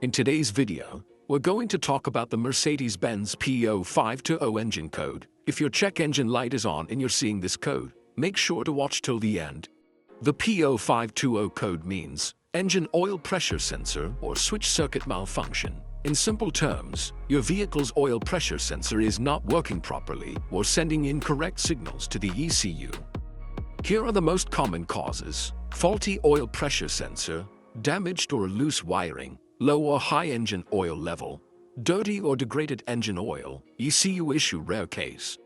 In today's video, we're going to talk about the Mercedes Benz P0520 engine code. If your check engine light is on and you're seeing this code, make sure to watch till the end. The P0520 code means engine oil pressure sensor or switch circuit malfunction. In simple terms, your vehicle's oil pressure sensor is not working properly or sending incorrect signals to the ECU. Here are the most common causes: faulty oil pressure sensor, damaged or loose wiring, low or high engine oil level, dirty or degraded engine oil, ECU issue rare case.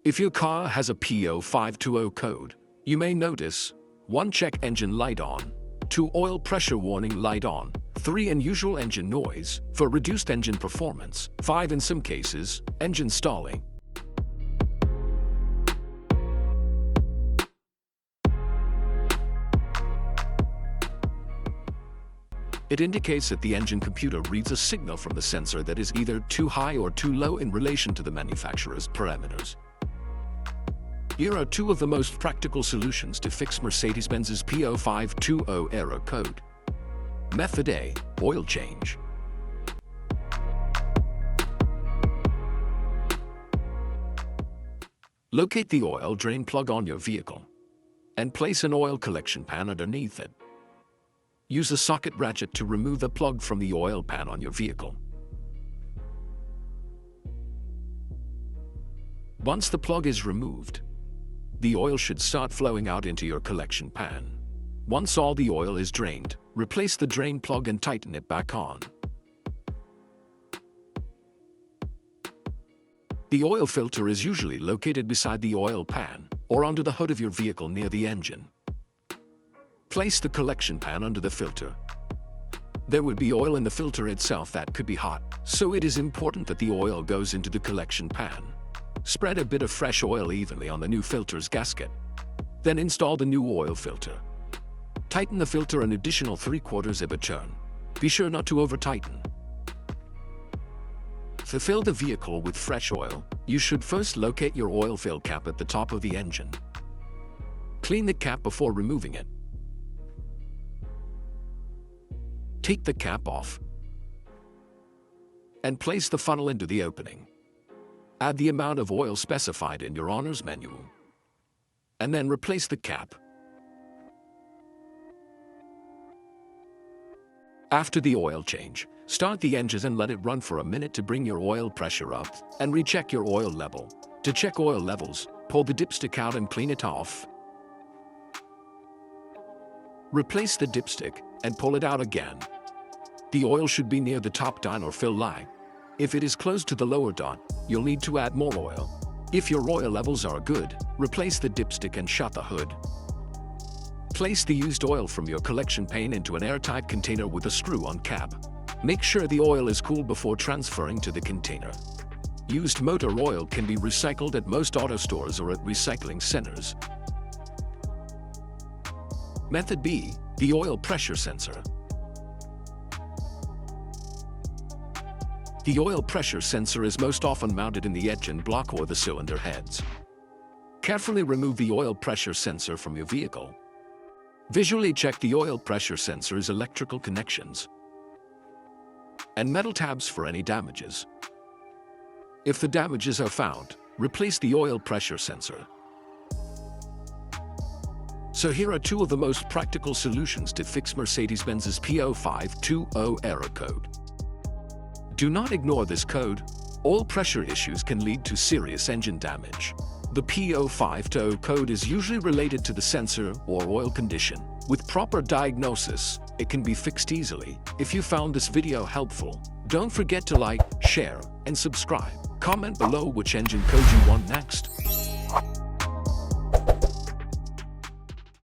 If your car has a P0520 code, you may notice 1. Check engine light on, 2. Oil pressure warning light on, 3. Unusual engine noise for reduced engine performance, 5. In some cases, engine stalling. It indicates that the engine computer reads a signal from the sensor that is either too high or too low in relation to the manufacturer's parameters. Here are two of the most practical solutions to fix Mercedes-Benz's P0520 error code. Method A: oil change. Locate the oil drain plug on your vehicle and place an oil collection pan underneath it. Use a socket ratchet to remove the plug from the oil pan on your vehicle. Once the plug is removed, the oil should start flowing out into your collection pan. Once all the oil is drained, replace the drain plug and tighten it back on. The oil filter is usually located beside the oil pan or under the hood of your vehicle near the engine. Place the collection pan under the filter. There would be oil in the filter itself that could be hot, so it is important that the oil goes into the collection pan. Spread a bit of fresh oil evenly on the new filter's gasket. Then install the new oil filter. Tighten the filter an additional 3/4 of a turn. Be sure not to over-tighten. To fill the vehicle with fresh oil, you should first locate your oil fill cap at the top of the engine. Clean the cap before removing it. Take the cap off and place the funnel into the opening. Add the amount of oil specified in your owner's manual, and then replace the cap. After the oil change, start the engine and let it run for a minute to bring your oil pressure up and recheck your oil level. To check oil levels, pull the dipstick out and clean it off. Replace the dipstick and pull it out again. The oil should be near the top dot or fill line. If it is close to the lower dot, you'll need to add more oil. If your oil levels are good, replace the dipstick and shut the hood. Place the used oil from your collection pan into an airtight container with a screw-on cap. Make sure the oil is cool before transferring to the container. Used motor oil can be recycled at most auto stores or at recycling centers. Method B: the oil pressure sensor. The oil pressure sensor is most often mounted in the engine block or the cylinder heads. Carefully remove the oil pressure sensor from your vehicle. Visually check the oil pressure sensor's electrical connections and metal tabs for any damages. If the damages are found, replace the oil pressure sensor. So here are two of the most practical solutions to fix Mercedes-Benz's P0520 error code. Do not ignore this code. Oil pressure issues can lead to serious engine damage. The P0520 code is usually related to the sensor or oil condition. With proper diagnosis, it can be fixed easily. If you found this video helpful, don't forget to like, share, and subscribe. Comment below which engine code you want next.